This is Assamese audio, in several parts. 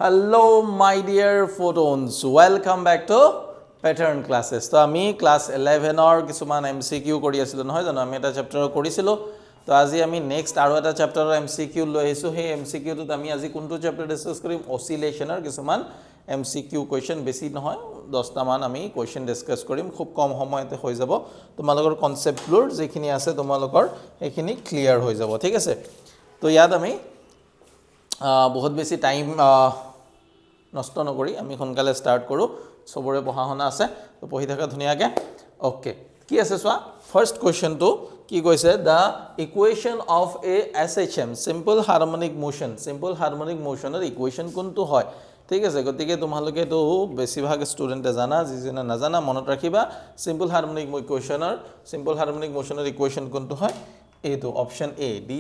Hello my dear photons, welcome back to pattern classes. So আমি class 11 or কিছুমান MCQ কৰি আছিল নহয় জানো আমি এটা chapter কৰিছিল তো আজি আমি next আৰু এটা chapter MCQ লৈ আহিছো হে MCQ ত আমি আজি কোনটো chapter ডিসকাস কৰিম oscillation ৰ কিছুমান MCQ question বেছি নহয় 10 টা মান আমি question ডিসকাস কৰিম খুব কম সময়তে হৈ যাব তোমালোকৰ কনসেপ্ট বোৰ যেখিনি আছে তোমালোকৰ এখিনি ক্লিয়াৰ হৈ যাব ঠিক আছে তো ইয়াত আমি বহুত বেছি টাইম নষ্ট নকৰি আমি সোনকালে স্টাৰ্ট কৰো সবৰে পঢ়াহনা আছে তো পঢ়ি থাকা ধুনিয়াকে ওকে কি আছে সোৱা ফাৰ্স্ট কোৱেশ্চন তো কি কৈছে the equation of a SHM simple harmonic মোশনৰ ইকুৱেশ্যন কোনটো হয় ঠিক আছে গতিকে তোমালোকে তো বেছিভাগ ষ্টুডেন্টে জানা যিজনে নাজানা মনত ৰাখিবা সিম্পল হাৰমনিক মোশনৰ ইকুৱেশ্যন কোনটো হয় এইটো option A d²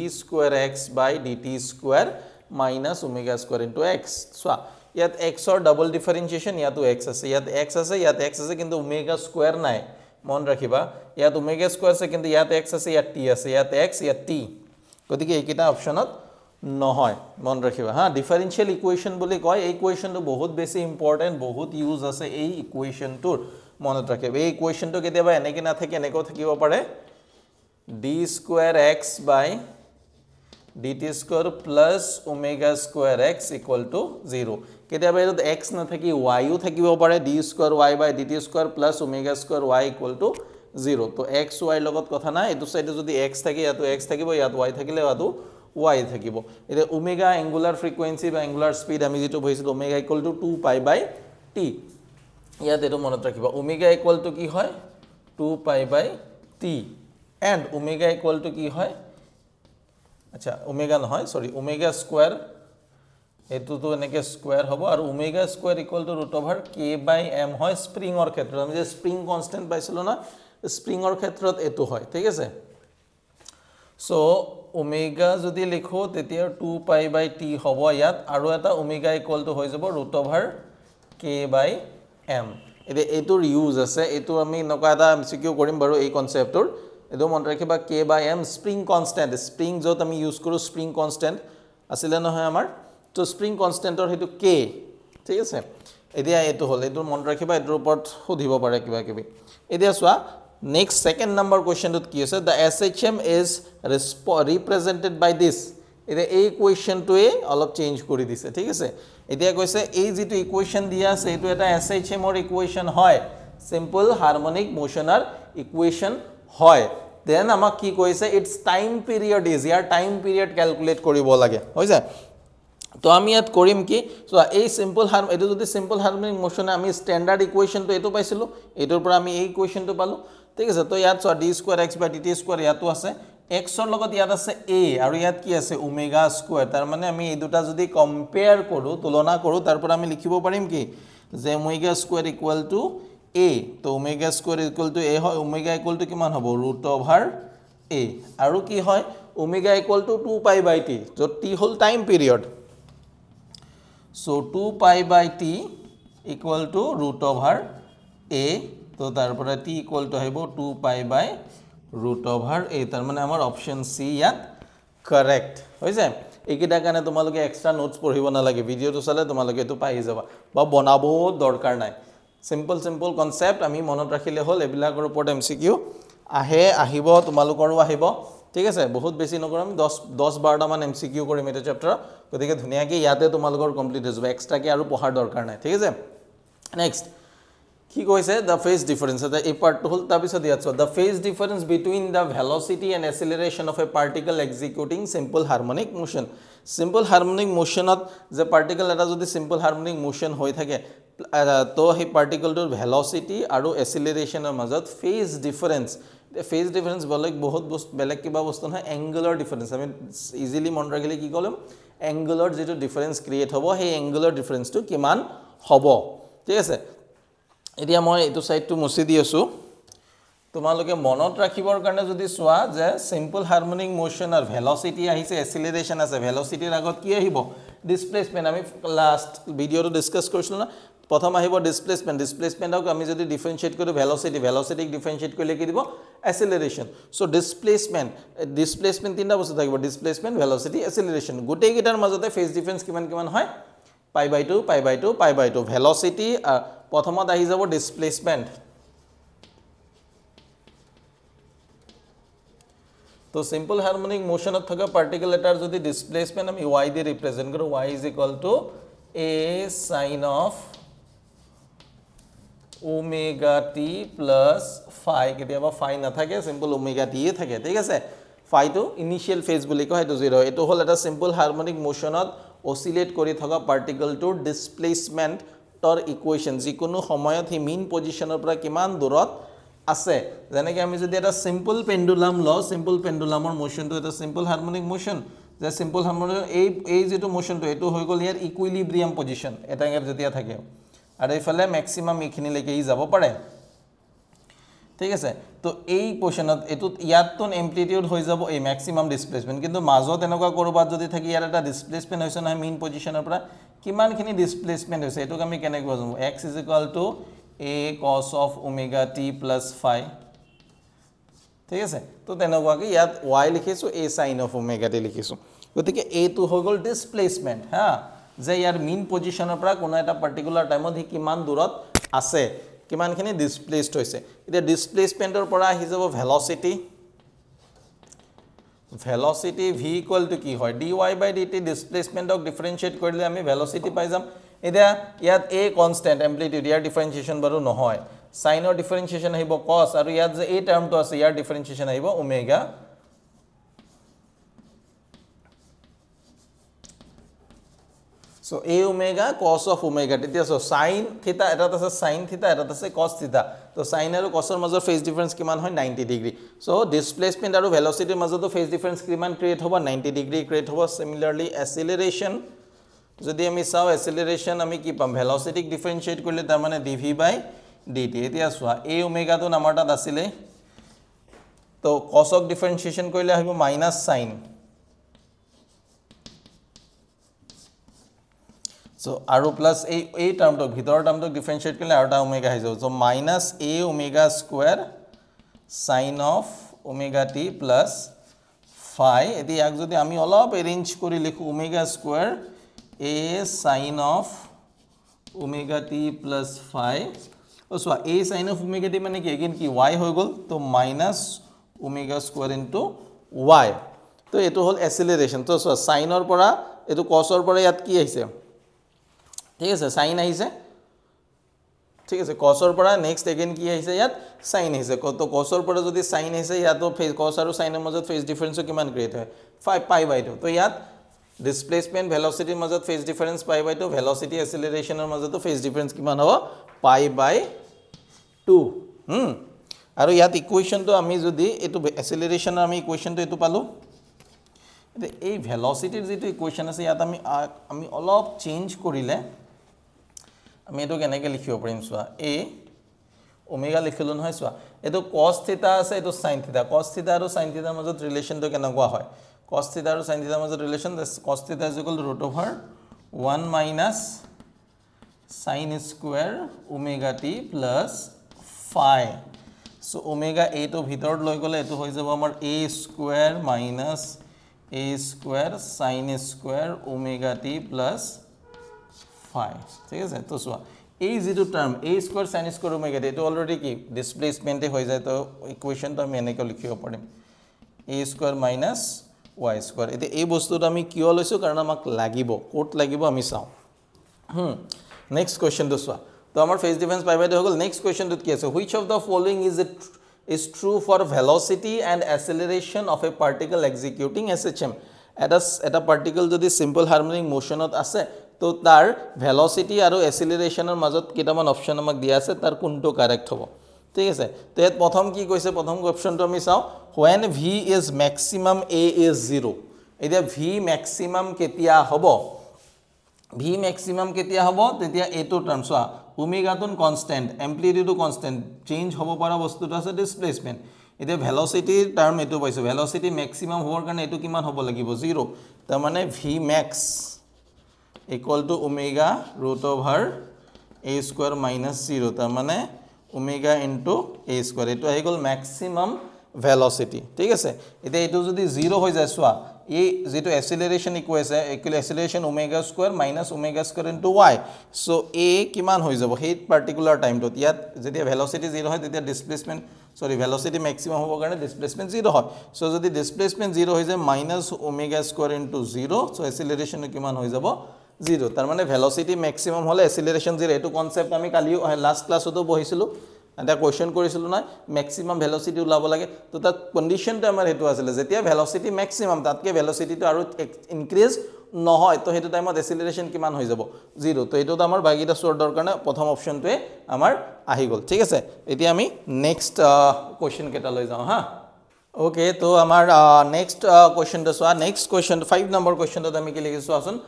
x / dt² minus omega square into x so yat x or double differentiation yato x ase yat x ase kintu omega square nai mon rakhiba yat omega square se kintu yat x ase yat t ase yat x yat t gotike ekita optionot nohoy mon rakhiba ha differential equation boli koy ei equation to bahut beshi important bahut use ase ei equation tur monot rakhiba ei equation to ketiaba eneke na thake eneko thakibo pare d² x by dt² plus omega square x equal to 0 কেতিয়াবা এটো x না থাকি y ও থাকিব পাৰে d² y by dt² plus omega square y equal to 0 তো x y লগত কথা না এটো সাইডে যদি x থাকে ইয়াতো x থাকিব ইয়াত y থাকিলে ইয়াতো y থাকিব এটা omega angular frequency বা angular speed আমি যেটো বহিছিল omega equal to 2 pi by t ইয়াত এটো মনত ৰাখিবা omega equal to কি হয় 2 pi by t and omega equal to কি হয় আচ্ছা ওমেগা নহয় সরি ওমেগা স্কয়ার এটো তো এনেকে স্কয়ার হবে আর omega square equal to √k/m হয় স্প্রিং অর ক্ষেত্ৰত আমি যে স্প্ৰিং কনস্ট্যান্ট পাইছিল না স্প্ৰিং অৰ ক্ষেত্ৰত এটো হয় ঠিক আছে সো ওমেগা যদি লিখো তেতিয়া 2 pi by t হ'ব ইয়াত আৰু এটা ওমেগা ইকুয়াল টু হৈ যাব √k/m এটোৰ ইউজ আছে এটো আমি নকা এটা এমসিকিউ কৰিম বাৰু এই কনসেপ্টৰ এটো মন ৰাখিবা k/m স্প্ৰিং কনস্ট্যান্ট স্প্ৰিং যত আমি ইউজ কৰো স্প্ৰিং কনস্ট্যান্ট আছিল নহয় আমাৰ তো স্প্ৰিং কনস্ট্যান্টৰ হেতু k ঠিক আছে এতিয়া এটো হল এটো মন ৰাখিবা এটোৰ ওপৰত সুধিব পাৰে কিবা কিবি এতিয়া সোৱা নেক্সট সেকেন্ড নাম্বাৰ কোৱেশ্চনটোত কি আছে দা SHM ইজ ৰিপ্ৰেজেন্টেড বাই দিস এটা এই কোৱেশ্চনটোৱে অলপ চেঞ্জ কৰি দিছে ঠিক আছে এতিয়া কৈছে এই যেটো ইকুৱেশ্যন দিয়া আছে এটো এটা SHM অৰ ইকুৱেশ্যন হয় সিম্পল হাৰমনিক মোশনৰ ইকুৱেশ্যন হয় দেন আমাক কি কৈছে it's time period is year time period calculate কৰিব লাগে হৈ যায় তো আমি ইয়াত কৰিম কি সো এই সিম্পল এটো যদি সিম্পল হাৰমনিক মোশনে আমি স্ট্যান্ডাৰ্ড ইকুৱেশ্যন তো এটো পাইছিলো এটোৰ পৰা আমি এই ইকুৱেশ্যনটো পালো ঠিক আছে তো ইয়াত সো d² x / dt² ইয়াতো আছে x ৰ লগত ইয়াত আছে a আৰু ইয়াত কি আছে ওমেগা স্কয়াৰ তাৰ মানে আমি এই দুটা যদি কম্পেয়াৰ কৰো তুলনা কৰো তাৰ পৰা আমি লিখিব পাৰিম কি যে omega square equal two a তো omega square equal to a হয় omega equal to কিমান হ'ব √a আৰু কি হয় omega equal to 2 pi by t যত t hall time period so 2 pi by t equal to √a তো তাৰপৰা t equal to আহিব 2 pi by √a তাৰ মানে আমাৰ অপচন সি ইয়াত কাৰেক্ট হৈ যায় এইকিটা কাৰণে তোমালোকে এক্সট্ৰা নোটস পঢ়িব না লাগে ভিডিওটো চালে তোমালোকে এটো পাই যাবা বা বনাবো দৰকাৰ নাই simple concept আমি মনত ৰাখিলে হল এবিলাকৰ ওপৰত এমসিকিউ আহিব তোমালোকৰো আহিব ঠিক আছে বহুত বেছি নকৰম 10-12 টা মান এমসিকিউ কৰিম এটা চ্যাপ্টাৰ গতিকে ধুনিয়াকে ইয়াতে তোমালোকৰ কমপ্লিট হৈ যাব এক্সট্ৰা কে আৰু পঢ়াৰ দৰকাৰ নাই ঠিক আছে নেক্সট কি কৈছে দা ফেজ ডিফাৰেন্স দা এই পাৰ্ট হল তাৰপিছত ইয়াত the phase difference between the velocity and acceleration of a particle executing simple harmonic motion simple harmonic মোশনত যে পার্টিকল এটা যদি সিম্পল হারমনিক মোশন হৈ থাকে তো হে পাৰ্টিকলটোৰ ভেলোসিটি আৰু এক্সিলাৰেশনৰ মাজত ফেজ ডিফাৰেন্স বলে বহুত বেলেগ কিবা বস্তু নহয় এঙ্গুলাৰ ডিফাৰেন্স আমি ইজিলি মন ৰাখিলে কি কলম এঙ্গুলাৰ যেটো ডিফাৰেন্স ক্ৰিয়েট হ'ব হে এঙ্গুলাৰ ডিফারেন্সটো কিমান হ'ব ঠিক আছে এতিয়া মই এটো সাইডটো মুছি দি আছো তোমালোকে মনত ৰাখিবৰ কাৰণে যদি সোৱা যে সিম্পল হাৰমনিক মোশন আৰু ভেলোসিটি আহিছে এক্সিলাৰেশন আছে ভেলোসিটিৰ আগত কি আহিব ডিসপ্লেসমেন্ট আমি লাস্ট ভিডিওটো ডিসকাস কৰিছিলো না প্ৰথম আহিব ডিসপ্লেসমেন্টক আমি যদি ডিফাৰেন্সিয়েট কৰো ভেলোসিটিক ডিফাৰেন্সিয়েট কৰিলে কি দিব এক্সিলাৰেশন সো ডিসপ্লেসমেন্ট তিনটা বস্তু থাকিব ডিসপ্লেসমেন্ট ভেলোসিটি এক্সিলাৰেশন গোটেই কিটাৰ মাজতে ফেজ ডিফাৰেন্স কিমান হয় pi by 2 velocity প্ৰথমত আহি যাব displacement তো simple harmonic motion ত থকা particle এটাৰ যদি displacement আমি y দিয়ে represent কৰো y is equal to a sin of omega t plus phi কেতিয়াবা phi না থাকে simple omega t এ থাকে ঠিক আছে phi to initial phase বুলি কয় এটো 0 এটো হল এটা simple harmonic motion ত oscillate কৰি থকা particle টোৰ displacement তৰ equation যিকোনো সময়ত হি mean position ৰ পৰা কিমান দূৰত আছে যেনেকৈ আমি যদি এটা simple pendulum লও simple pendulum ৰ motion টো এটা simple harmonic motion যে simple harmonic এই যেটো motion টো এটো হৈ গল ইয়াৰ equilibrium position এটা এঙ্গেল যেতিয়া থাকে আৰু এইফালে maximum এখিনি লৈকে যাব পাৰে ঠিক আছে তো এই পজিশনত এটো ইয়াত এম্প্লিটিউড হৈ যাব এই ম্যাক্সিমাম ডিসপ্লেসমেন্ট কিন্তু মাজত এনেকুৱা কৰবাত যদি থাকি ইয়াৰ এটা ডিসপ্লেসমেন্ট হৈছে না মেইন পজিশনৰ পৰা কিমানখিনি ডিসপ্লেসমেন্ট হৈছে এটোক আমি কেনেকৈ বুজাম x = a cos of omega t plus phi ঠিক আছে তো তেনেকুৱাকে ইয়াত y লিখিছো a sin of omega t লিখিছো গতিকে a টো হৈ গল ডিসপ্লেসমেন্ট হা যে ইয়াৰ মেইন পজিশনৰ পৰা কোন এটা পাৰ্টিকুলাৰ টাইমত হি কিমান দূৰত আছে কিমানখিনি ডিসপ্লেসড হৈছে এটা ডিসপ্লেসমেন্টৰ পৰা আহি যাব ভেলোসিটি v ইকুয়াল টু কি হয় dy by dt ডিসপ্লেসমেন্টক ডিফারেন্সিয়েট কৰিলে আমি ভেলোসিটি পাই যাম এটা ইয়াত a কনস্ট্যান্ট এম্প্লিটিউড ইয়াৰ ডিফাৰেন্সিয়েশন বাৰু নহয় সাইনৰ ডিফাৰেন্সিয়েশন আহিব cos আৰু ইয়াত যে এই টাৰ্মটো আছে ইয়াৰ ডিফারেন্সিয়েশন আহিব omega So a omega cos of omega তেতিয়া so sin theta এটা আছে sin theta এটা আছে cos theta তো sin আৰু cos ৰ মাজৰ phase difference কিমান হয় 90 ডিগ্ৰী so displacement আৰু velocity ৰ মাজৰ phase difference কিমান ক্ৰিয়েট হ'ব 90 ডিগ্ৰী ক্ৰিয়েট হ'ব similarly acceleration যদি আমি চাও acceleration আমি কি পাম velocity ডিফারেন্সিয়েট কৰিলে তাৰ মানে dv by dt এতিয়া চোৱা a omega তো নামৰ তাত আছিল তো cos ক ডিফাৰেন্সিয়েশন কৰিলে আহিব minus sin So aru plus a term to bhitor term to differentiate kile arta omega hai so minus a omega square sin of omega t plus phi eti yak jodi ami olop arrange kori likhu omega square a sin of omega t plus phi so a sin of omega t mane ki again ki y hoy gol to minus omega square into y to eto hol acceleration to so sin or pora eto cos or pora yat ki aise ঠিক আছে সাইন আহিছে ঠিক আছে cos ৰ পৰা নেক্সট अगेन কি আহিছে ইয়াত সাইন আহিছে তো cos ৰ পৰা যদি সাইন আহিছে ইয়াত ফেজ cos আৰু সাইন ৰ মাজত ফেজ ডিফাৰেন্স কিমান ক্ৰিয়েট হয় 5 pi by 2 তো ইয়াত ডিসপ্লেসমেন্ট ভেলোসিটি ৰ মাজত phase difference pi by 2 velocity acceleration ৰ মাজত ফেজ ডিফাৰেন্স কিমান হ'ব pi by 2 আৰু ইয়াত ইকুয়েশন তো আমি যদি এটো এক্সেলাৰেশন আমি ইকুয়েশন তো এটো পালো এই ভেলোসিটিৰ যেটো ইকুয়েশন আছে ইয়াত আমি অলপ চেঞ্জ কৰিলে আমি এটো কেনেকৈ লিখিব পাৰিম সোৱা a ওমেগা লিখিলো নহয় সোৱা এটো cos থিটা আছে এটো sin থিটা cos থিটা আৰু sin থিটাৰ মাজত ৰিলেচন তো কেনেকুৱা হয় cos থিটা আৰু sin থিটাৰ মাজত ৰিলেচন cos থিটা = √1 minus sin square omega t plus phi so omega a to ভিতৰত লৈ গলে এটো হৈ যাব আমাৰ a square minus a square sin square omega t plus phi ঠিক আছে তো সোয়া এই যেটো term a square sin square omega t এটো অলরেডি কি ডিসপ্লেসমেন্ট হৈ যায় তো ইকুয়েশন তো আমি এনেকৈ লিখিব পাৰিম a square minus y square এতে এই বস্তুটো আমি কিয় লৈছো কাৰণ আমাক লাগিব কোট লাগিব আমি চাও নেক্সট কোয়েশ্চন তো সোয়া তো আমাৰ ফেজ ডিফারেন্স পাই বাই হৈ গল নেক্সট কোয়েশ্চন তো কি আছে which of the following is true for velocity and acceleration of a particle executing SHM এটা particle যদি simple harmonic motionত আছে তো তার velocity আৰু acceleration ৰ মাজত কিটামান অপচন আমাক দিয়া আছে তাৰ কোনটো কাৰেক্ট হ'ব ঠিক আছে তো ইয়াত প্ৰথম কি কৈছে প্ৰথম অপচনটো আমি চাও when v is maximum a is 0 এতিয়া v maximum কেতিয়া হ'ব v maximum কেতিয়া হ'ব তেতিয়া এটো টার্ম সোয়া ওমেগা টন কনস্ট্যান্ট এম্প্লিটিউড কনস্ট্যান্ট চেঞ্জ হ'ব পৰা বস্তুটো আছে ডিসপ্লেসমেন্ট এতিয়া ভেলোসিটি টাৰ্ম এটো পাইছো ভেলোসিটি ম্যাক্সিমাম হোৱাৰ কাৰণে এটো কিমান হ'ব লাগিব 0 তাৰ মানে v max equal to omega √a square minus 0 তাৰ মানে omega into a square এটো আহি গল ম্যাক্সিমাম velocity ঠিক আছে এতিয়া এটো যদি 0 হৈ যায় সোয়া এই যেটো এক্সিলাৰেশন ইকুৱেছে acceleration omega square minus omega square into y so a কিমান হৈ যাব সেই পাৰ্টিকুলাৰ টাইমটোত ইয়াত যেতিয়া ভেলোসিটি 0 হয় তেতিয়া ডিসপ্লেসমেন্ট সৰি ভেলোসিটি ম্যাক্সিমাম হ'ব কাৰণে ডিসপ্লেসমেন্ট 0 হয় সো যদি ডিসপ্লেসমেন্ট 0 হৈ যায় minus omega square into 0 so acceleration কিমান হৈ যাব 0 তাৰ মানে ভেলোসিটি ম্যাক্সিমাম হলে এক্সিলাৰেশন 0 এটো কনসেপ্ট আমি কালি লাস্ট ক্লাছতো বহিছিলো এটা কোৱেশ্চন কৰিছিলো না ম্যাক্সিমাম ভেলোসিটি উলাব লাগে তো তাত কন্ডিশনটো আমাৰ হেতু আছিল যেতিয়া ভেলোসিটি ম্যাক্সিমাম তাতকে ভেলোসিটিটো আৰু ইনক্ৰিজ নহয় তো হেতু টাইমত এক্সিলাৰেশন কিমান হৈ যাব 0 তো এটোত আমাৰ বাকিটা সৰ্টৰ কাৰণে প্ৰথম অপচনটোৱে আমাৰ আহি গল ঠিক আছে এতিয়া আমি নেক্সট কোৱেশ্চন কেটা লৈ যাও হা ওকে তো আমাৰ নেক্সট কোৱেশ্চনটো সোৱা নেক্সট কোৱেশ্চন 5 নম্বৰ কোৱেশ্চনটো আমি কি লিখিছো আসুন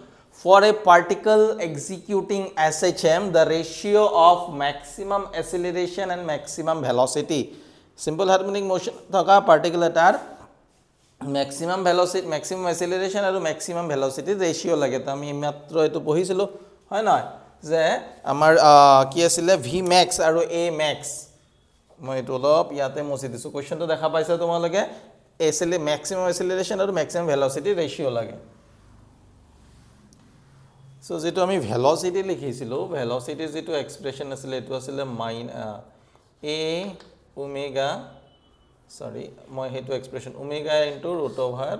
For a particle executing SHM, the ratio of maximum acceleration and maximum velocity. Simple harmonic motion thaka particle etar maximum velocity, maximum acceleration and maximum velocity ratio lage. To ami matro etu pohisilu hoy na je amar ki asile v max aru a max. Moi etu olop yate mosi disu question to dekha paisa tomalage maximum acceleration aru maximum velocity ratio lage. So যেটো আমি velocity লিখিছিলো velocity যেটো এক্সপ্ৰেছন আছিল এটো আছিল a omega sorry মই হেতু expression omega into root over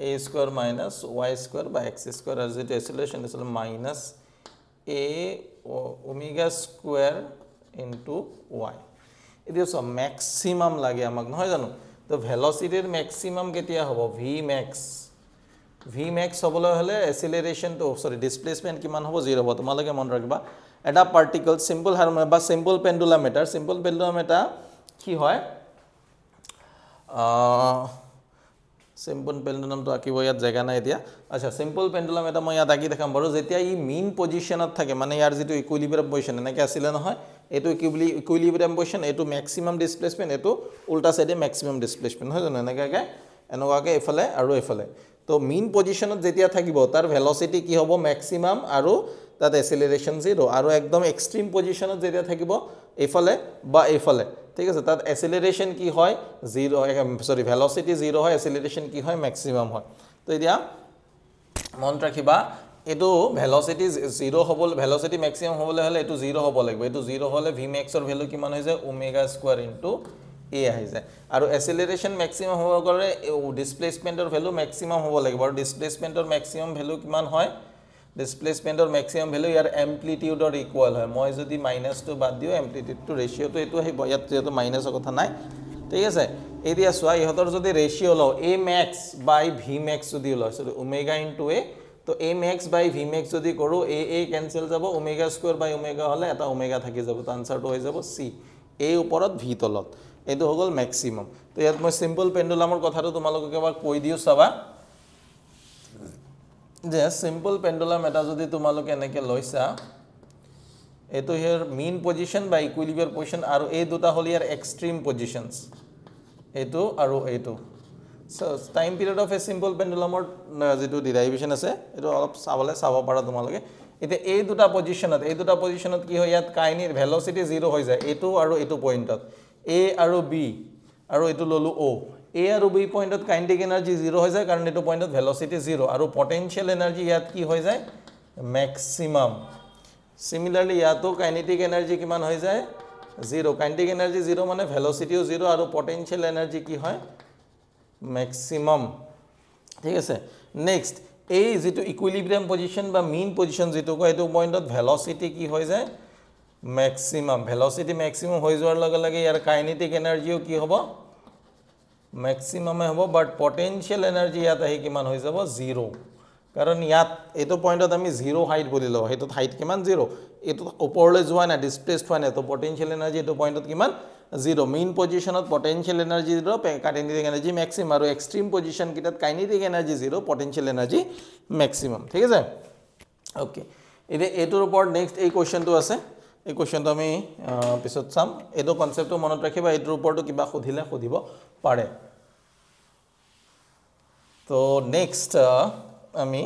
a square minus y square by x square as it acceleration is minus a omega square into y it is a maximum লাগে আমাক নহয় জানো তো velocity এর maximum কেতিয়া হ'ব v max v max হবলৈ হলে acceleration to sorry displacement কিমান হ'ব 0 হ'ব তোমালকে মন ৰাখিবা এটা পাৰ্টিকল সিম্পল হাৰমোনিক বা সিম্পল পেন্ডুলাম এটা কি হয় সিম্পল পেন্ডুলাম তো আকিব ইয়াত জায়গা নাই এতিয়া আচ্ছা সিম্পল পেন্ডুলাম এটা মই ইয়াত আকি দেখাম বাৰু যেতিয়া ই মিন পজিশনত থাকে মানে ইয়াৰ যেটো ইকুইলিব্ৰিয়াম পজিশন এনেকে আছিল নহয় এটো ইকুইলিব্ৰিয়াম পজিশন এটো ম্যাক্সিমাম ডিসপ্লেসমেন্ট এটো উল্টা সাইডে ম্যাক্সিমাম ডিসপ্লেসমেন্ট হয় জানো এনেকাকে এফালে আৰু এফালে তো মিন পজিশনত যেতিয়া থাকিব তাৰ ভেলোসিটি কি হ'ব ম্যাক্সিমাম আৰু তাত এক্সিলাৰেশন 0 আৰু একদম এক্সট্ৰিম পজিশনত যেতিয়া থাকিব এফালে বা এফালে ঠিক আছে তাত এক্সিলাৰেশন কি হয় 0 সৰি ভেলোসিটি 0 হয় এক্সিলাৰেশন কি হয় ম্যাক্সিমাম হয় তো এতিয়া মন ৰাখিবা এটো ভেলোসিটি 0 হ'ব ভেলোসিটি ম্যাক্সিমাম হ'বলৈ হলে এটো 0 হ'ব লাগিব এটো 0 হলে v max ৰ ভ্যালু কিমান হৈ যায় ওমেগা স্কয়াৰ ইনটু a আহি যায় আৰু এক্সিলাৰেশন ম্যাক্সিমাম হ'ব গলে ডিসপ্লেসমেন্টৰ ভ্যালু ম্যাক্সিমাম হ'ব লাগিব আৰু ডিসপ্লেসমেন্টৰ ম্যাক্সিমাম ভ্যালু কিমান হয় ডিসপ্লেসমেন্টৰ ম্যাক্সিমাম ভ্যালু ইয়াৰ এমপ্লিটিউডৰ ইকুয়াল হয় মই যদি মাইনাস টু বাদ দিও এমপ্লিটিউড টু ৰেশিও তো এটো আহিব ইয়াত যেটো মাইনাসৰ কথা নাই ঠিক আছে এতিয়া সোৱা ইহতৰ যদি ৰেশিও লও a max by v max যদি লও সো ওমেগা ইনটু a তো a max by v max যদি কৰো a ক্যান্সেল যাব ওমেগা স্কয়ার বাই ওমেগা হলে এটা ওমেগা থাকি যাব তো আনসারটো হৈ যাব c a ওপৰত v তলত এটো হগল ম্যাক্সিমাম তো ইয়াত মই সিম্পল পেন্ডুলামৰ কথাটো তোমালোকক এবাৰ কৈ দিও চাবা যে সিম্পল পেন্ডুলাম এটা যদি তোমালোক এনেকে লৈছা এটো হিয়াৰ মিন পজিশন বা ইকুইলিব্ৰিয়াম পজিশন আৰু এই দুটা হল ইয়াৰ এক্সট্ৰিম পজিশনস এটো আৰু এটো so time period of a simple পেন্ডুলামৰ যেটো ডেৰিভেশন আছে এটো অলপ চাব পাৰা তোমালোকে এতিয়া এই দুটা পজিশনত কি হয় ইয়াত কাইনিৰ ভেলোসিটি 0 হৈ যায় এটো আৰু এটো পইণ্টত a আৰু b আৰু এটো ললো o a আৰু b পইণ্টত কাইনেটিক এনাৰ্জি 0 হৈ যায় কাৰণ এটো পইণ্টত ভেলোসিটি 0 আৰু পটেনশিয়াল এনাৰ্জি ইয়াত কি হৈ যায় ম্যাক্সিমাম সিমিলাৰলি ইয়াতো কাইনেটিক এনাৰ্জি কিমান হৈ যায় 0 কাইনেটিক এনাৰ্জি 0 মানে ভেলোসিটিও 0 আৰু পটেনশিয়াল এনাৰ্জি কি হয় ম্যাক্সিমাম ঠিক আছে নেক্সট এই যেটো ইকুইলিব্ৰিয়াম পজিশন বা মিন পজিশন যেটো কয় এটো পইণ্টত ভেলোসিটি কি হৈ যায় maximum velocity maximum হৈ যোৱাৰ লগে লগে ইয়াৰ কাইনেটিক এনাৰ্জিও কি হ'ব maximum হ'ব বাট পটেনশিয়াল এনাৰ্জি ইয়াত আহি কিমান হৈ যাব 0 কাৰণ ইয়াত এটো পইণ্টত আমি 0 হাইট বলিলো হেতু হাইট কিমান 0 এটো ওপৰলৈ যোৱা না ডিসপ্লেসড হোৱা না তো পটেনশিয়াল এনাৰ্জি এটো পইণ্টত কিমান 0 মেইন পজিশনত potential energy 0 kinetic energy maximum আৰু এক্সট্ৰিম পজিশন কিটাত kinetic energy 0 potential energy maximum ঠিক আছে ওকে এতিয়া এটোৰ ওপৰত নেক্সট এই কোৱেশ্চনটো আছে এই কোৱেশ্চনটো আমি পিছত চাম এটো কনসেপ্টটো মনত ৰাখিবা এটোৰ ওপৰটো কিবা খুধিলে খুধিব পাৰে তো নেক্সট আমি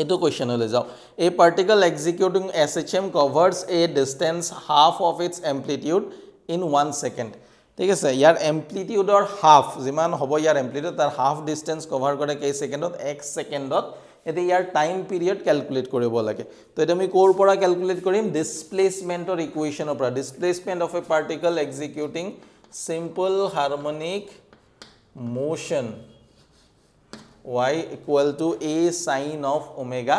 এটো কোৱেশ্চনলৈ যাও a particle executing SHM covers a distance half of its amplitude in 1 second ঠিক আছে ইয়াৰ এম্প্লিটিউডৰ হাফ যিমান হ'ব ইয়াৰ এম্প্লিটিউড তাৰ হাফ ডিস্টেন্স কভাৰ কৰে কেই সেকেন্ডত 1 সেকেন্ডত এতে ইয়াৰ টাইম পিৰিয়ড ক্যালকুলেট কৰিব লাগে তো এটা আমি কোৰ পৰা ক্যালকুলেট কৰিম ডিসপ্লেসমেন্টৰ ইকুৱেচনৰ পৰা displacement of A particle executing simple harmonic motion y equal to a sin of omega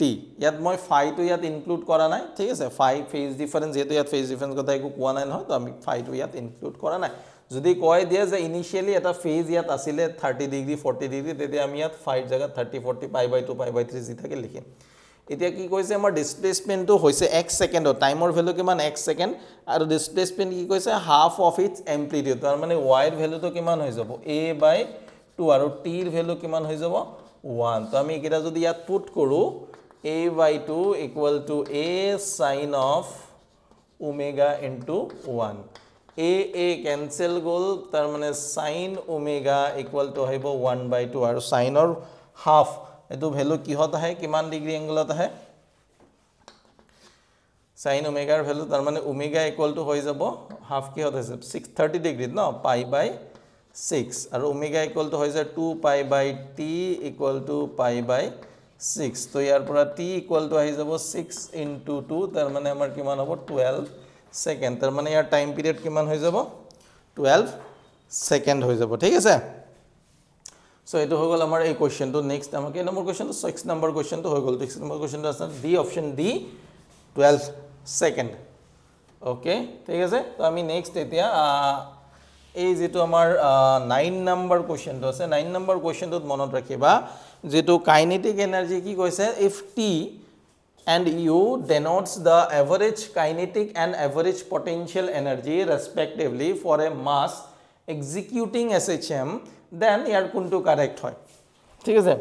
t ইয়াত মই phi to ইয়াত ইনক্লুড কৰা নাই ঠিক আছে phi phase difference যেটো ইয়াত phase difference কথা একো কোৱা নাই নহয় তো আমি phi to ইয়াত ইনক্লুড কৰা নাই যদি কয় দিয়ে যে ইনিশিয়ালি এটা phase ইয়াত আছিল 30 ডিগ্ৰী 40 ডিগ্ৰী তেতে আমি ইয়াত phi জায়গা 30 40 pi by 2 pi by 3 G থাকে লিখিম এতিয়া কি কৈছে আমাৰ ডিসপ্লেসমেন্টটো হৈছে 1 সেকেন্ড টাইমৰ ভ্যালু কিমান 1 সেকেন্ড আৰু ডিসপ্লেসমেন্ট কি কৈছে হাফ অফ ইটস এম্প্লিটিউড তাৰ মানে y এৰ ভ্যালুটো কিমান হৈ যাব a by 2 আৰু t এর ভ্যালু কিমান হৈ যাব 1 তো আমি কিটা যদি ইয়াত পুট কৰো a by 2 equal to a sin of omega into 1 a cancel গল তাৰ মানে sin omega equal to হইব 1 by 2 আৰু sin or half এটো ভ্যালু কি হতা হয় কিমান ডিগ্ৰি অ্যাঙ্গলত হয় sin omega এৰ ভ্যালু তাৰ মানে omega equal to হৈ যাব হাফ কি হতা আছে 630 ডিগ্রি ন pi by 6 আৰু omega equal to হৈ যায় 2 pi by t equal to pi by 6 তো ইয়াৰ পৰা t equal to আহি যাব 6 into 2 তাৰ মানে আমাৰ কিমান হ'ব 12 সেকেন্ড তাৰ মানে ইয়াৰ টাইম পিৰিয়ড কিমান হৈ যাব 12 সেকেন্ড হৈ যাব ঠিক আছে সো এটো হৈ গল আমাৰ এই কোৱেশ্চনটো নেক্সট আমাকে নম্বৰ কোৱেশ্চনটো 6 নম্বৰ কোৱেশ্চনটো হৈ গল 6 নম্বৰ কোৱেশ্চনটো আছে D option D 12 second okay ঠিক আছে তো আমি নেক্সট এতিয়া এই যেটো আমাৰ 9 নম্বৰ কোৱেশ্চনটো আছে 9 নম্বৰ কোৱেশ্চনটোত মনত ৰাখিবা যেটো কাইনেটিক এনাৰ্জি কি কৈছে if t and u denotes the average kinetic and average potential energy respectively for a mass executing SHM then ইয়াৰ কোনটো কাৰেক্ট হয় ঠিক আছে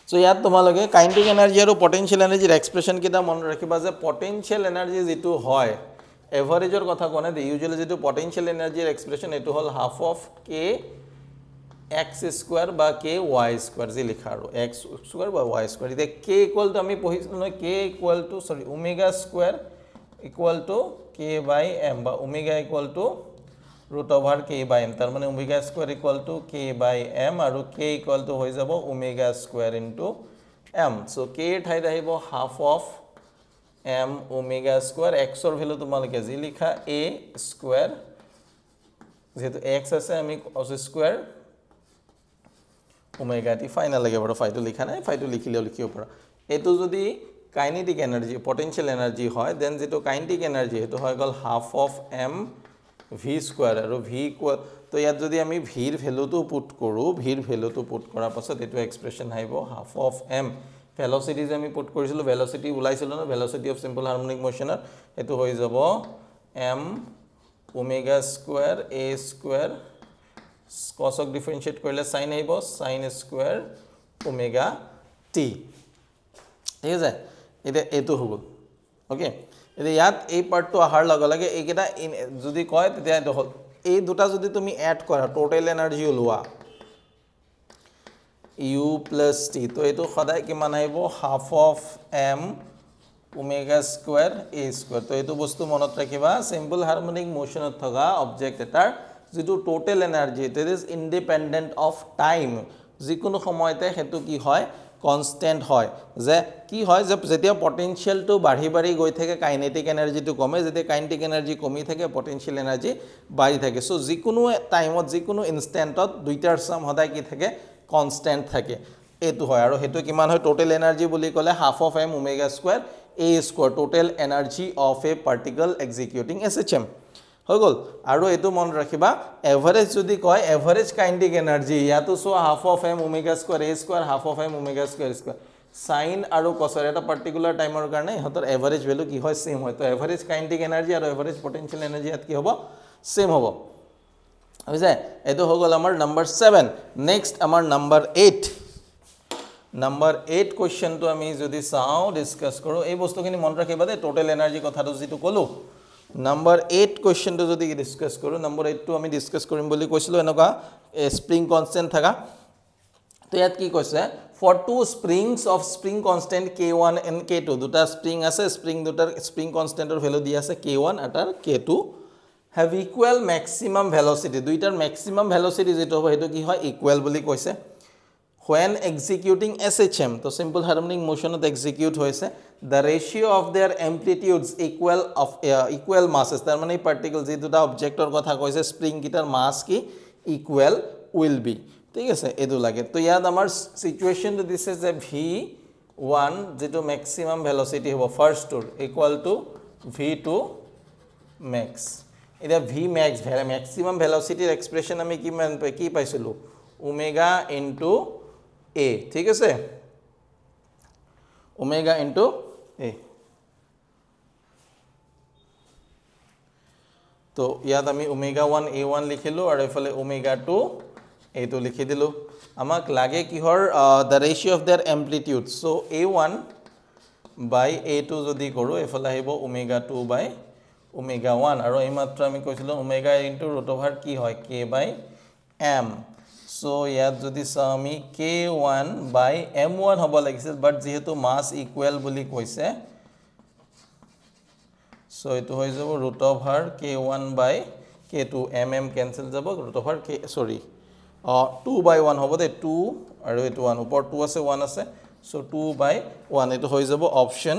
সো ইয়াত তোমালকে কাইনেটিক এনাৰ্জি আৰু পটেনশিয়াল এনাৰ্জিৰ এক্সপ্ৰেশন কিটা মনত ৰাখিবা যে পটেনশিয়াল এনাৰ্জি যেটো হয় এভাৰেজৰ কথা কোনে দে ইউজুয়ালি যেটো পটেনশিয়াল এনাৰ্জিৰ এক্সপ্ৰেশন এটো হল half of k x square বা k y square জি লিখা আৰু x square বা y square ইতে k equal to আমি পঢ়িছিলো ন k equal to sorry omega square equal to k by m বা omega equal to root over k by m তাৰ মানে omega square equal to k by m আৰু k equal to হৈ যাব omega square into m so k ঠাইত আহিব half of m omega square x ৰ ভ্যালু তোমালকে জি লিখা a square যেহেতু x আছে আমি cos square omega t final লাগে বড় ফাইটো লিখা নাই ফাইটো লিখিলেও লিখিও পৰা এটো যদি কাইনেটিক এনাৰ্জি পটেনশিয়াল এনাৰ্জি হয় দেন যেটো কাইনেটিক এনাৰ্জি হেতু হয় গল half of m v square আৰু v ইকুয়াল তো ইয়াত যদি আমি v এৰ ভ্যালুটো পুট কৰো v এৰ ভ্যালুটো পুট কৰাৰ পাছত এটো এক্সপ্ৰেশন আহিব হাফ অফ m ভেলোসিটি যে আমি পুট কৰিছিলো ভেলোসিটি উলাইছিল না ভেলোসিটি অফ সিম্পল হাৰমোনিক মোশনৰ এটো হৈ যাব m omega square a square cos of differentiate কৰিলে sin আহিব sin square omega t ঠিক আছে এটা এটো হ'ব ওকে এটা ইয়াত এই পার্টটো আহাৰ লগে লগে এইকেটা যদি কয় তেতিয়া এটা হল এই দুটা যদি তুমি এড কৰা টোটাল এনাৰ্জি ওলোৱা u plus t তো এটো সদায় কিমান আহিব half of m omega square a square তো এটো বস্তু মনত ৰাখিবা সিম্পল হাৰমোনিক মোশনত থকা অবজেক্ট এটাৰ যেটো total energy it is independent of time যিকোনো সময়তে হেতু কি হয় কনস্ট্যান্ট হয় যে কি হয় যে যেতিয়া পটেনশিয়াল টু বাঢ়ি বাঢ়ি গৈ থাকে কাইনেটিক এনার্জি টু কমে যেতিয়া কাইনেটিক এনার্জি কমি থাকে পটেনশিয়াল এনার্জি বাঢ়ি থাকে সো যিকোনো টাইমত যিকোনো ইনস্ট্যান্টত দুইটাৰ সাম হদায় কি থাকে কনস্ট্যান্ট থাকে এটো হয় আৰু হেতু কিমান হয় টোটাল এনার্জি বুলি কলে half of m omega square a square total energy of a particle executing SHM হৈ গল আৰু এটো মন ৰাখিবা এভারেজ যদি কয় এভারেজ কাইনেটিক এনার্জি ইয়াতো so half of m omega square a square half of m omega square square sin আৰু cos এটা পাৰ্টিকুলাৰ টাইমৰ কাৰণে হতৰ এভাৰেজ ভ্যালু কি হয় সেম হয় তো এভাৰেজ কাইনেটিক এনাৰ্জি আৰু এভারেজ পটেনশিয়াল এনার্জি ইয়াত কি হ'ব সেম হ'ব বুঝা এটো হৈ গল আমাৰ নাম্বাৰ 7 নেক্সট আমাৰ নাম্বাৰ 8 নাম্বাৰ 8 কোশ্চেনটো আমি যদি চাও ডিসকাস কৰো এই বস্তুখিনি মন ৰাখিবা দে টোটাল এনাৰ্জি কথাটো যেটো কলো নাম্বাৰ 8 কোশ্চেনটো যদি ডিসকাস কৰো নাম্বাৰ 8 টো আমি ডিসকাস কৰিম বুলি কৈছিলো এনেকা স্প্ৰিং কনস্ট্যান্ট থাকা তো ইয়াত কি কৈছে for two springs of spring constant k1 and k2 দুটা স্প্রিং আছে স্প্রিং দুটাৰ স্প্ৰিং কনস্ট্যান্টৰ ভ্যালু দি আছে k1 আটাৰ k2 have equal maximum velocity দুইটাৰ maximum velocity যেটো হ'ব হেতু কি হয় equal বুলি কৈছে when executing SHM তো simple harmonic motion ত execute হৈছে the ratio of their amplitudes equal masses তাৰ মানে particle যে দুটা objector কথা কৈছে spring কিটাৰ mass কি equal will be ঠিক আছে এটো লাগে তো ইয়াত আমাৰ situation তো দিছে যে v1 যেটো maximum velocity হ'ব first tour equal to v2 max এটা v max maximum velocity expression আমি কি পাইছিলো omega into a ঠিক আছে omega into a তো ইয়াত আমি omega 1 a1 লিখিলো আৰু এফালে omega 2 a2 লিখি দিলো আমাক লাগে কিহৰ the ratio of their amplitude so a1 by a2 যদি কৰো এফালে আহিব omega 2 by omega 1 আৰু এই মাত্ৰ আমি কৈছিলো omega into root over কি হয় k by m so ইয়াত যদি আমি k1 by m1 হ'ব লাগিছিল বাট যেহেতু মাস ইকুৱেল বুলি কৈছে so এটো হৈ যাব root over k1 by k2 mm cancel যাব root over k sorry 2 by 1 হ'ব দে 2 আৰু এটো 1 ওপৰ 2 আছে 1 আছে so 2 by 1 এটো হৈ যাব অপশন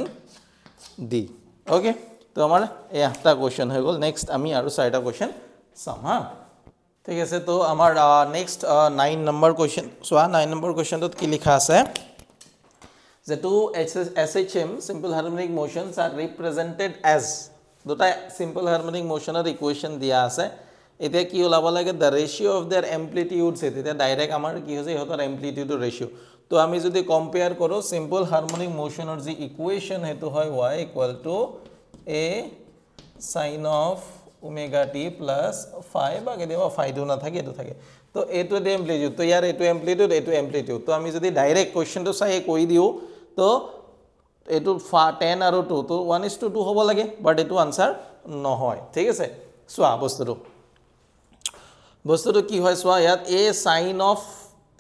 ডি ওকে তো আমাৰ এই আঠটা কোৱেশ্চন হৈ গল নেক্সট আমি আৰু চাৰিটা কোৱেশ্চন চাম হা ঠিক আছে তো আমাৰ নেক্সট 9 নম্বৰ কোৱেশ্চন সোৱা 9 নম্বৰ কোৱেশ্চনত কি লিখা আছে যে two SHM simple harmonic motions are represented as দুটা simple harmonic motioner equation দিয়া আছে এতিয়া কি ওলাব লাগে the ratio of their amplitudes এতিয়া ডাইৰেক্ট আমাৰ কি হৈছে ইহতৰ amplitude ratio তো আমি যদি কম্পেয়াৰ কৰো simple harmonic motioner যি ইকুৱেচন হেতু হয় y equal to a sin of omega t plus phi বা কেতিয়াবা phi টো না থাকে এটো থাকে তো এটো দে amplitude তো ইয়াৰ এটো amplitude তো আমি যদি ডাইৰেক্ট কোৱেশ্চনটো চাই কৈ দিও তো এটো 10 আৰু 2 তো 1:2 হ'ব লাগে বাট এটো আনসাৰ নহয় ঠিক আছে সোৱা বস্তুটো কি হয় সোৱা ইয়াত a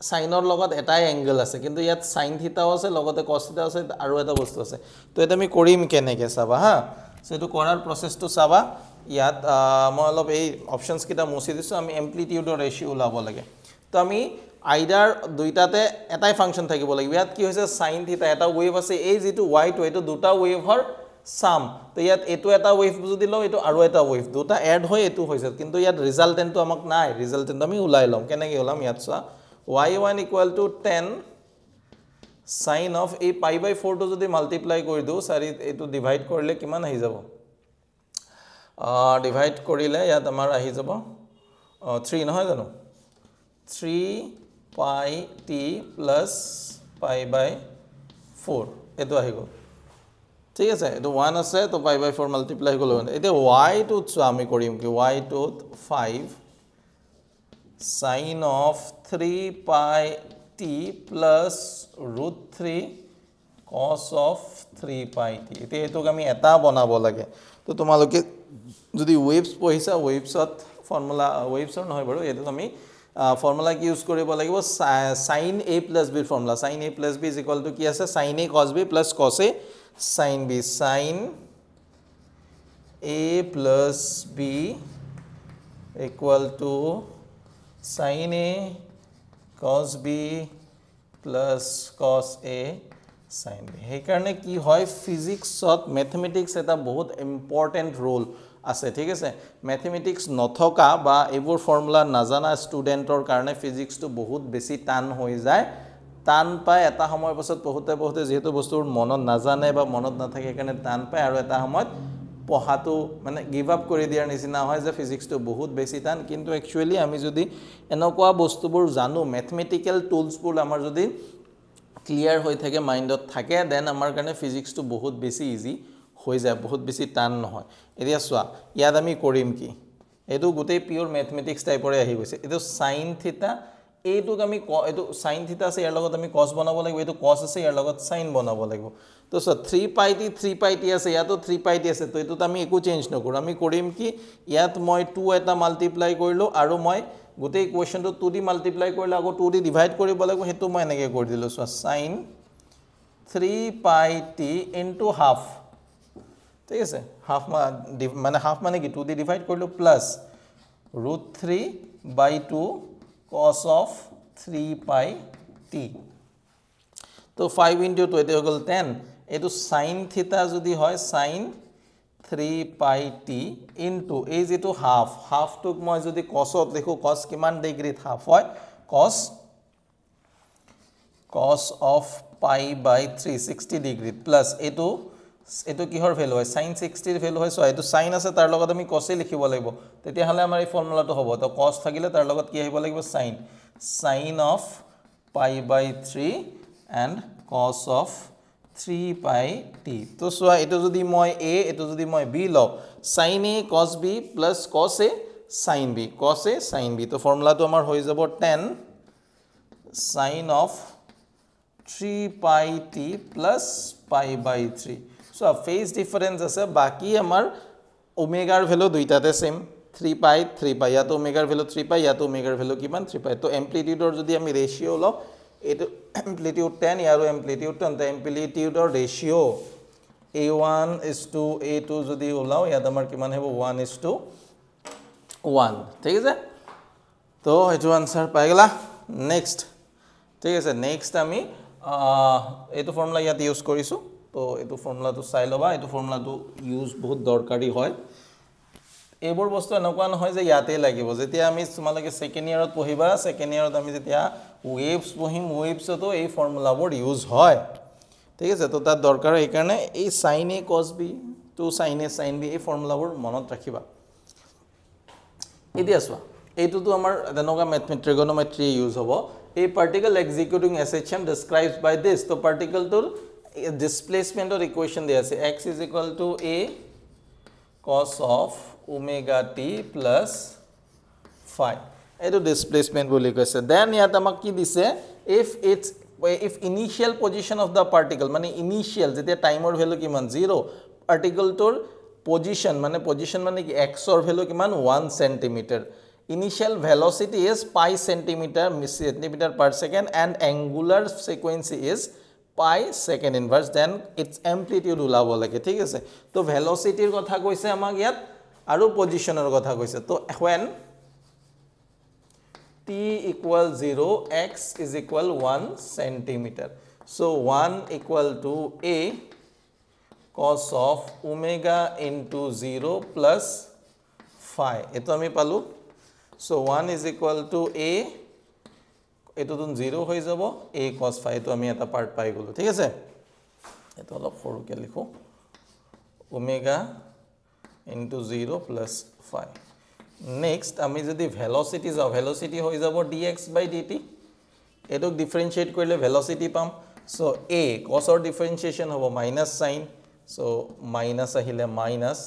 সাইনৰ লগত এটাই এংগল আছে কিন্তু ইয়াত sin থিটাও আছে লগতে cos থিটা আছে আৰু এটা বস্তু আছে তো এটা আমি কৰিম কেনেকে চাবা হা সো এটো কৰাৰ প্ৰসেসটো চাবা ইয়াত মই অলপ এই অপশনস কিটা মুছি দিছো আমি এমপ্লিটিউডৰ ৰেশিও লাব লাগে তো আমি আইডাৰ দুইটাতে এটাই ফাংশন থাকিব লাগিব ইয়াত কি হৈছে sin থিটা এটা ওয়েভ আছে এই যেটো y টো এটো দুটা ওয়েভৰ সাম তো ইয়াত এটো এটা ওয়েভ যদি লও এটো আৰু এটা ওয়েভ দুটা এড হৈ এটো হৈছে কিন্তু ইয়াত ৰিজাল্টেন্টটো আমাক নাই ৰিজাল্টেন্ট আমি উলাই লম কেনেকে ওলাম ইয়াত চা y1 equal to 10 sin of a pi by 4 to যদি মাল্টিপ্লাই কৰি দিও সাৰি এটো ডিভাইড কৰিলে কিমান আহি যাব ডিভাইড কৰিলে ইয়াত আমাৰ আহি যাব 3 নহয় জানো 3 pi t plus pi by 4 এটো আহি গল ঠিক আছে এটো 1 আছে তো pi by 4 মাল্টিপ্লাই গল এতে y টো আমি কৰিম কি y টো 5 sin of 3 pi t plus root 3 cos of 3 pi t এতে এটো আমি এটা বনাব লাগে তো তোমালোকে যদি ওয়েভস পঢ়িছা ওয়েভসত ফৰ্মুলা ওয়েভসৰ নহয় বাৰু এটো আমি ফৰ্মুলা কি ইউজ কৰিব লাগিব sin a plus b formula sin a plus b is equal to কি আছে sin a cos b plus cos a sin b sin a plus b equal to sin a cos b plus cos a sin b हे কাৰণে কি হয় ফিজিক্সত ম্যাথমেটিক্স এটা বহুত ইম্পৰ্টেন্ট ৰোল আছে ঠিক আছে ম্যাথমেটিক্স নথকা বা এবোৰ ফৰ্মুলা নাজানা ষ্টুডেন্টৰ কাৰণে ফিজিক্সটো বহুত বেছি টান হৈ যায় টান পায় এটা সময়ৰ পাছত বহুতে যেহেতু বস্তুৰ মনত নাজানে বা মনত নাথাকে কাৰণে টান পায় আৰু এটা সময়ত পঢ়াটো মানে গিভ আপ কৰি দিয়াৰ নিচিনা হয় যে ফিজিক্সটো বহুত বেছি টান কিন্তু একচুয়ালি আমি যদি এনেকুৱা বস্তুবোৰ জানো ম্যাথমেটিক্যাল টুলসবোৰ আমাৰ যদি ক্লিয়াৰ হৈ থাকে মাইন্ডত থাকে দেন আমাৰ কাৰণে ফিজিক্সটো বহুত বেছি ইজি হৈ যায় বহুত বেছি টান নহয় এতিয়া সোৱা ইয়াত আমি কৰিম কি এটো গোটেই পিওৰ ম্যাথমেটিক্স টাইপৰে আহি গৈছে এটো sin থিটা এইটোক আমি এটো sin থিটা আছে ইয়াৰ লগত আমি cos বনাব লাগিব এটো cos আছে ইয়াৰ লগত sin বনাব লাগিব তো সো 3 pi t আছে ইয়াতো 3 pi t আছে তো এটো আমি একো চেঞ্জ নকৰো আমি কৰিম কি ইয়াত মই 2 এটা মাল্টিপ্লাই কৰিলো আৰু মই গোটেই ইকুৱেশনটো 2 দি মাল্টিপ্লাই কৰিলে আকৌ 2 দি ডিভাইড কৰিব লাগিব হেতু মই এনেকে কৰি দিলো so sin 3 pi t into half ঠিক আছে হাফ মানে হাফ মানে কি 2 দি ডিভাইড কৰিলো plus √3/2 cos of 3 pi t তো 5 into 2 এতে হৈ গল 10 এটো sin theta যদি হয় sin 3 pi t into এই যেটো হাফ হাফ টুক মই যদি cos ত লিখো cos কিমান ডিগ্ৰী হাফ হয় cos of pi by 3 60 degree plus এটো কিহৰ ভ্যালু হয় sin 60 এর ভ্যালু হয় সো এটো sin আছে তার লগত আমি cos এ লিখিব লাগিব তেতিয়া হলে আমাৰ এই ফর্মুলাটো হ'ব তো cos থাকিলে তার লগত কি আহিব লাগিব sin of pi by 3 and cos of 3 pi t তো সোয়া এটো যদি মই a এটো যদি মই b লও sin a cos b plus cos a sin b তো ফর্মুলাটো আমাৰ হৈ যাব 10 sin of 3 pi t plus pi by 3 so phase difference আছে বাকি আমাৰ ওমেগাৰ ভ্যালু দুইটাতে সেম 3 pi ইয়াতো ওমেগাৰ ভ্যালু 3 pi ইয়াতো ওমেগাৰ ভ্যালু কিমান 3 pi তো এমপ্লিটিউডৰ যদি আমি ৰেশিও লও এটো এমপ্লিটিউড 10 ইয়াৰো এমপ্লিটিউড 10 তো এমপ্লিটিউডৰ ৰেশিও a1 is to a2 যদি ওলাও ইয়াত আমাৰ কিমান হ'ব 1 is to 1 ঠিক আছে তো এটো আনসার পাই গলা নেক্সট ঠিক আছে নেক্সট আমি এটো ফর্মুলা ইয়াত ইউজ কৰিছো তো এটো ফৰ্মুলাটো চাই লবা এটো ফৰ্মুলাটো ইউজ বহুত দৰকাৰী হয় এইবোৰ বস্তু এনেকুৱা নহয় যে ইয়াতে লাগিব যেতিয়া আমি তোমালকে সেকেন্ড ইয়াৰত পঢ়িবা সেকেন্ড ইয়াৰত আমি যেতিয়া ওয়েভস পঢ়িম ওয়েভসতো এই ফৰ্মুলাবোৰ ইউজ হয় ঠিক আছে তো তাৰ দৰকাৰ এই কাৰণে এই sin a cos b to sin a sin b এই ফৰ্মুলাবোৰ মনত ৰাখিবা এতিয়া চোৱা এইটোতো আমাৰ তেনেকুৱা ট্ৰিগোনোমেট্ৰি ইউজ হ'ব a particle executing SHM described by this তো particle tour displacement or equation দিয়া আছে x is equal to a cos of omega t plus phi এটো displacement বুলি কৈছে then ইয়াত আমাক কি দিছে if initial position of the particle মানে initial যেতিয়া টাইমৰ ভ্যালু কিমান 0 particle tour position মানে কি x or ভ্যালু কিমান 1 cm initial velocity is pi centimeter per second and angular frequency is pi second inverse then its amplitude ওলাব লাগে ঠিক আছে তো velocityৰ কথা কৈছে আমাক ইয়াত আৰু পজিশনৰ কথা কৈছে তো when t equal 0 x is equal 1 centimeter so 1 equal to a cos of omega into 0 plus phi এটো আমি পালো so 1 is equal to a এটো তুন 0 হৈ যাব a cos phi তো আমি এটা পার্ট পাই গলো ঠিক আছে এটো অলপ সৰুকে লিখো omega into 0 plus phi next আমি যদি velocity যাও velocity হৈ যাব dx by dt এটোক ডিফারেন্সিয়েট কৰিলে velocity পাম so a cos or differentiation হ'ব minus sin so minus আহিলে minus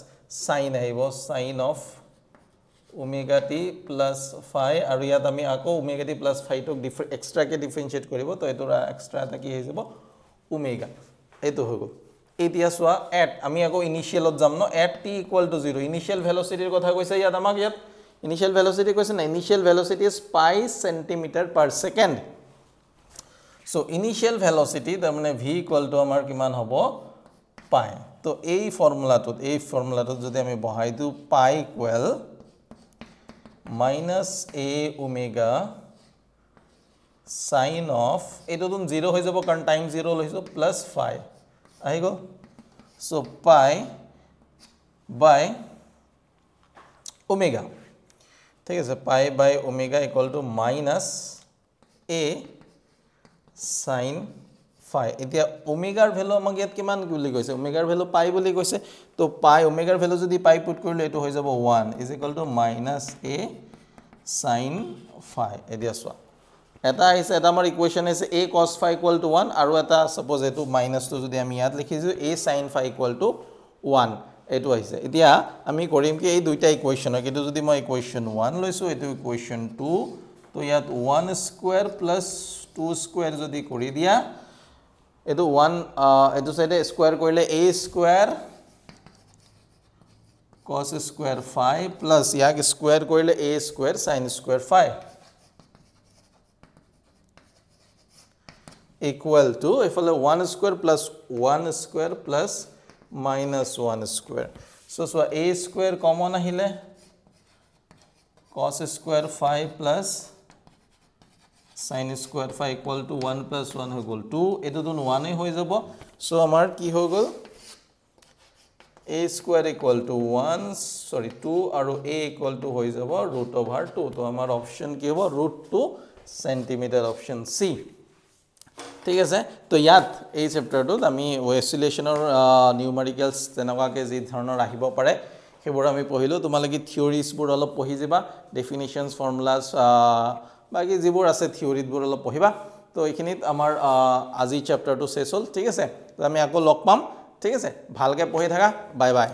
sin আহিব sin of omega t plus phi আৰু ইয়াত আমি আকৌ omega t plus phi টক এক্সট্ৰা কে ডিফাৰেন্সিয়েট কৰিব তো এটোৰা এক্সট্ৰা এটা কি হৈ যাব omega এটো হৈ গল এতিয়া সোয়া at আমি আকৌ ইনিশিয়ালত যাম ন at t equal to 0 initial ভেলোসিটিৰ কথা কৈছে ইয়াত আমাক ইয়াত ইনিশিয়াল ভেলোসিটি কৈছে না initial velocity is pi centimeter per second so initial velocity তাৰ মানে v equal to আমাৰ কিমান হ'ব pi তো এই ফর্মুলাটোত যদি আমি বহাই দিও pi equal minus a omega sin of এটো তুন 0 হৈ যাব কাৰণ টাইম 0 লৈছো plus phi আহি গল so pi by omega ঠিক আছে pi by omega equal to minus a sin phi এতিয়া ওমেগাৰ ভ্যালু আমাক ইয়াত কিমান বুলি কৈছে ওমেগাৰ ভ্যালু পাই বুলি কৈছে তো পাই ওমেগাৰ ভ্যালু যদি পাই পুট কৰিলে এটো হৈ যাব 1 is equal to minus a sin phi এতিয়া সোয়া এটা আছে এটা আমাৰ ইকুৱেচন আছে a cos phi equal to 1 আৰু এটা সাপোজ এটো মাইনাস তো যদি আমি ইয়াত লিখিছো a sin phi equal to 1 এটো আহিছে এতিয়া আমি কৰিম কি এই দুইটা ইকুৱেচন কিন্তু যদি মই ইকুৱেচন 1 লৈছো এটো ইকুৱেচন 2 তো ইয়াত 1 স্কয়াৰ প্লাস 2 স্কয়াৰ যদি কৰি দিয়া এটো 1 এটো সাইডে স্কয়াৰ কৰিলে a square cos square phi plus ইয়াক স্কয়াৰ কৰিলে a square sin square phi equal to এফালে 1 square plus 1 square plus minus 1 square. So a square common ahile cos square phi plus sin square phi equal to 1 plus 1 হৈ গল 2 এটো তো 1 এ হৈ যাব সো আমাৰ কি হৈ গল a square equal to 2 আৰু a equal to হৈ যাব √2 তো আমাৰ অপচন কি হ'ব √2 সেন্টিমিটাৰ অপচন সি ঠিক আছে তো ইয়াত এই চেপ্টাৰটোত আমি অসিলেশনৰ নিউমেৰিকেলস তেনেকুৱাকে যি ধৰণৰ আহিব পাৰে হেবোৰ আমি পঢ়িলো তোমালকি থিওৰিজ বোৰ অলপ পঢ়ি যাবা ডেফিনিশনস ফৰ্মুলাস বাকি যিবোৰ আছে থিওৰিত বোৰ অলপ পঢ়িবা তো এইখিনিত আমাৰ আজি চেপ্টাৰটো শেষ হ'ল ঠিক আছে তো আমি আকৌ লগ পাম ঠিক আছে ভালকে পঢ়ি থাকা বাই বাই